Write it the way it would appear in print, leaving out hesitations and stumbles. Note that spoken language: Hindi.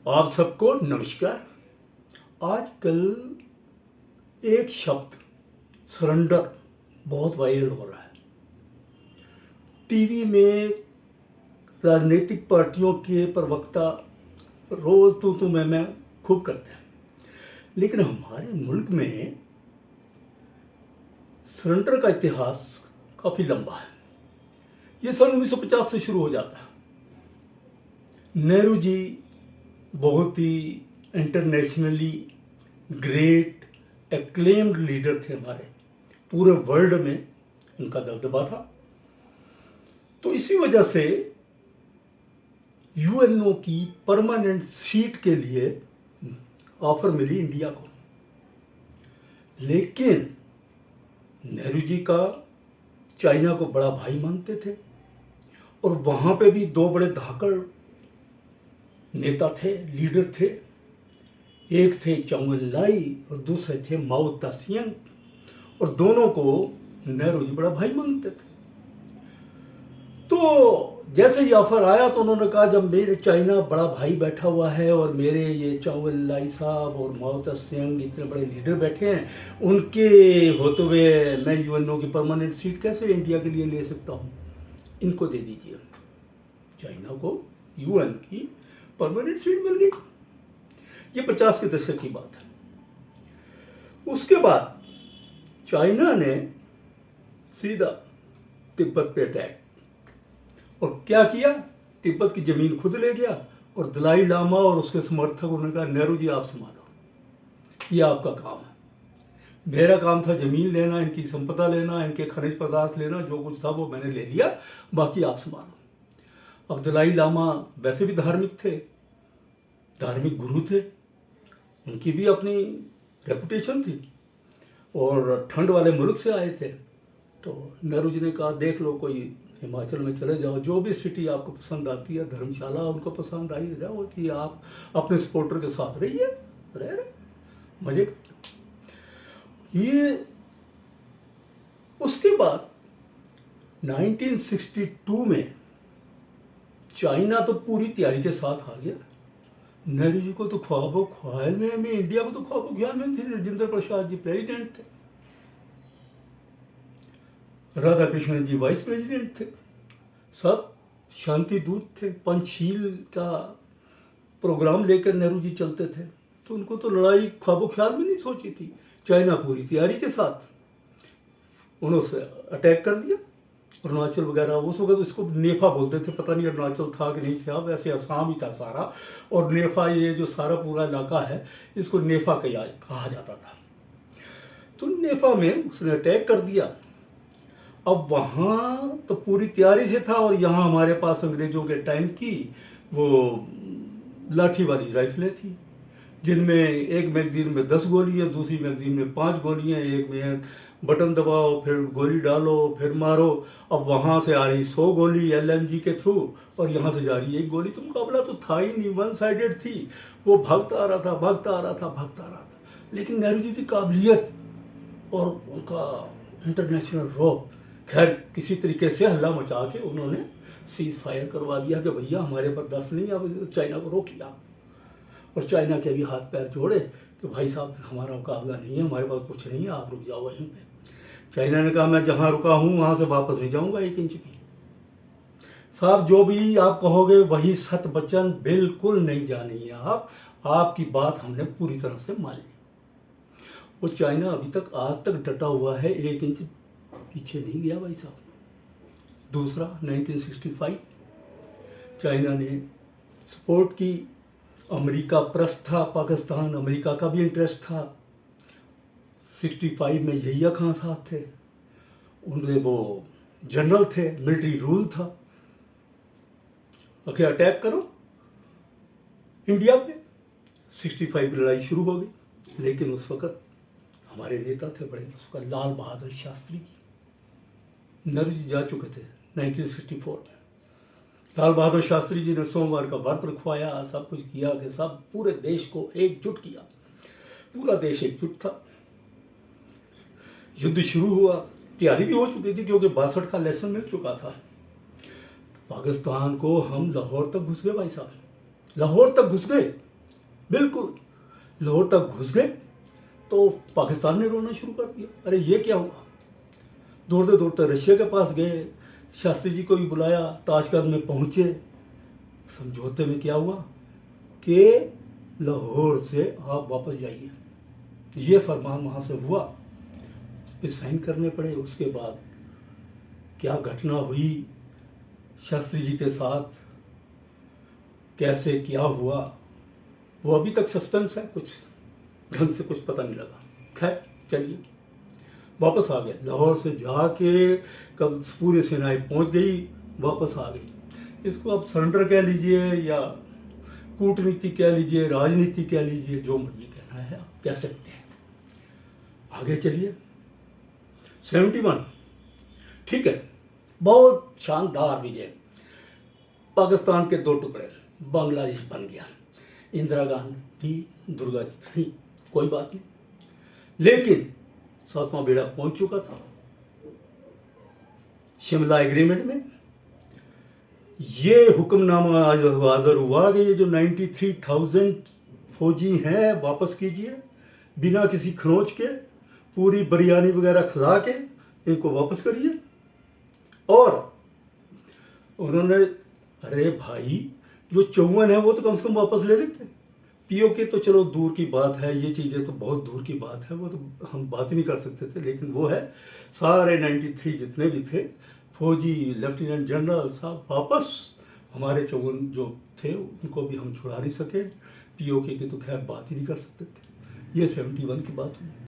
आप सबको नमस्कार। आजकल एक शब्द सरेंडर बहुत वायरल हो रहा है। टीवी में राजनीतिक पार्टियों के प्रवक्ता रोज तू मैं खूब करते हैं, लेकिन हमारे मुल्क में सरेंडर का इतिहास काफ़ी लंबा है। ये सन 1950 से शुरू हो जाता है। नेहरू जी बहुत ही इंटरनेशनली ग्रेट एक्लेम्ड लीडर थे। हमारे पूरे वर्ल्ड में उनका दबदबा था। तो इसी वजह से यूएनओ की परमानेंट सीट के लिए ऑफर मिली इंडिया को। लेकिन नेहरू जी का चाइना को बड़ा भाई मानते थे और वहाँ पे भी दो बड़े धाकड़ नेता थे, लीडर थे। एक थे चाउ एन लाई और दूसरे थे माओ त्से-तुंग, और दोनों को नेहरू जी बड़ा भाई मानते थे। तो जैसे ही ऑफर आया तो उन्होंने कहा, जब मेरे चाइना बड़ा भाई बैठा हुआ है और मेरे ये चाउ एन लाई साहब और माओ त्से-तुंग इतने बड़े लीडर बैठे हैं, उनके होते हुए मैं यूएनओ की परमानेंट सीट कैसे इंडिया के लिए ले सकता हूँ, इनको दे दीजिए। चाइना को यूएन की परमानेंट सीट मिल गई। ये 50 के दशक की बात है। उसके बाद चाइना ने सीधा तिब्बत पे अटैक, और क्या किया, तिब्बत की जमीन खुद ले गया और दलाई लामा और उसके समर्थकों ने कहा, नेहरू जी आप संभालो, ये आपका काम है। मेरा काम था जमीन लेना, इनकी संपदा लेना, इनके खनिज पदार्थ लेना, जो कुछ था वो मैंने ले लिया, बाकी आप संभालो। अब दलाई लामा वैसे भी धार्मिक थे, धार्मिक गुरु थे, उनकी भी अपनी रेपुटेशन थी और ठंड वाले मुल्क से आए थे। तो नेहरू जी ने कहा, देख लो, कोई हिमाचल में चले जाओ, जो भी सिटी आपको पसंद आती है, धर्मशाला उनको पसंद आई, जाओ कि आप अपने सपोर्टर के साथ रहिए, रह रहे मजे कर। ये उसके बाद 1962 में चाइना तो पूरी तैयारी के साथ आ गया। नेहरू जी को तो ख्वाबो ख्याल में इंडिया को तो ख्वाबो ख्याल में थे। राजेंद्र प्रसाद जी प्रेसिडेंट थे, राधा कृष्णन जी वाइस प्रेसिडेंट थे, सब शांति दूत थे। पंचशील का प्रोग्राम लेकर नेहरू जी चलते थे, तो उनको तो लड़ाई ख्वाबो ख्याल में नहीं सोची थी। चाइना पूरी तैयारी के साथ उन्होंने अटैक कर दिया। अरुणाचल वगैरह उस वक्त इसको नेफा बोलते थे, पता नहीं अरुणाचल था कि नहीं था, वैसे असम ही था सारा, और नेफा ये जो सारा पूरा इलाका है इसको नेफा कहा जाता था। तो नेफा में उसने अटैक कर दिया। अब वहाँ तो पूरी तैयारी से था, और यहाँ हमारे पास अंग्रेजों के टाइम की वो लाठी वाली राइफलें थी, जिनमें एक मैगजीन में 10 गोलियाँ, दूसरी मैगजीन में 5 गोलियाँ, एक में बटन दबाओ, फिर गोली डालो, फिर मारो। अब वहाँ से आ रही 100 गोली एलएमजी के थ्रू, और यहाँ से जा रही 1 गोली। तो मुकाबला तो था ही नहीं, वन साइडेड थी। वो भागता आ रहा था, भागता आ रहा था, भागता आ रहा था। लेकिन नेहरू जी की काबिलियत और उनका इंटरनेशनल रॉब, खैर किसी तरीके से हल्ला मचा के उन्होंने सीज फायर करवा दिया कि भैया हमारे बर्दाश्त नहीं, अब चाइना को रोक लिया। और चाइना के भी हाथ पैर जोड़े कि भाई साहब हमारा मुकाबला नहीं है, हमारे पास कुछ नहीं है, आप रुक जाओ वहीं पे। चाइना ने कहा, मैं जहाँ रुका हूँ वहाँ से वापस नहीं जाऊँगा 1 इंच भी। साहब जो भी आप कहोगे वही सत वचन, बिल्कुल नहीं जानी है आप, आपकी बात हमने पूरी तरह से मान ली। वो चाइना अभी तक आज तक डटा हुआ है, 1 इंच पीछे नहीं गया भाई साहब। दूसरा 1965 चाइना ने सपोर्ट की, अमेरिका प्रस्त था, पाकिस्तान अमेरिका का भी इंटरेस्ट था। 65 में यहिया खान साहब थे, उनके वो जनरल थे, मिलिट्री रूल था, ओके अटैक करो इंडिया पे। 65 में लड़ाई शुरू हो गई। लेकिन उस वक्त हमारे नेता थे बड़े, उसका लाल बहादुर शास्त्री जी, नेहरू जी जा चुके थे 1964 में। लाल बहादुर शास्त्री जी ने सोमवार का व्रत रखवाया, सब कुछ किया कि सब पूरे देश को एकजुट किया। पूरा देश एकजुट था। युद्ध शुरू हुआ, तैयारी भी हो चुकी थी क्योंकि 62 का लेसन मिल चुका था। पाकिस्तान को हम लाहौर तक घुस गए भाई साहब, लाहौर तक घुस गए। बिल्कुल लाहौर तक घुस गए तो पाकिस्तान ने रोना शुरू कर दिया, अरे ये क्या हुआ। दौड़ते दौड़ते रशिया के पास गए, शास्त्री जी को भी बुलाया, ताशकंद में पहुंचे। समझौते में क्या हुआ कि लाहौर से आप वापस जाइए, ये फरमान वहाँ से हुआ, पे साइन करने पड़े। उसके बाद क्या घटना हुई शास्त्री जी के साथ, कैसे क्या हुआ, वो अभी तक सस्पेंस है, कुछ ढंग से कुछ पता नहीं लगा। खैर चलिए वापस आ गए, लाहौर से जाके कब पूरी सेनाएं पहुंच गई, वापस आ गई। इसको आप सरेंडर कह लीजिए या कूटनीति कह लीजिए, राजनीति कह लीजिए, जो मर्जी कहना है आप कह सकते हैं। आगे चलिए 71, ठीक है, बहुत शानदार विजय, पाकिस्तान के 2 टुकड़े, बांग्लादेश बन गया। इंदिरा गांधी दुर्गा जी थी, कोई बात नहीं, लेकिन 7वां बेड़ा पहुंच चुका था। शिमला एग्रीमेंट में ये हुक्मनामा आज हाजिर हुआ कि ये जो 93,000 फौजी हैं वापस कीजिए, बिना किसी खरोच के, पूरी बिरयानी वगैरह खिला के इनको वापस करिए। और उन्होंने, अरे भाई जो 54 है वो तो कम से कम वापस ले लेते। पीओके तो चलो दूर की बात है, ये चीज़ें तो बहुत दूर की बात है, वो तो हम बात ही नहीं कर सकते थे। लेकिन वो है सारे 93 जितने भी थे फौजी, लेफ्टिनेंट जनरल साहब वापस। हमारे 54 जो थे उनको भी हम छुड़ा नहीं सके, पीओके की तो खैर बात ही नहीं कर सकते थे। ये 71 की बात हुई।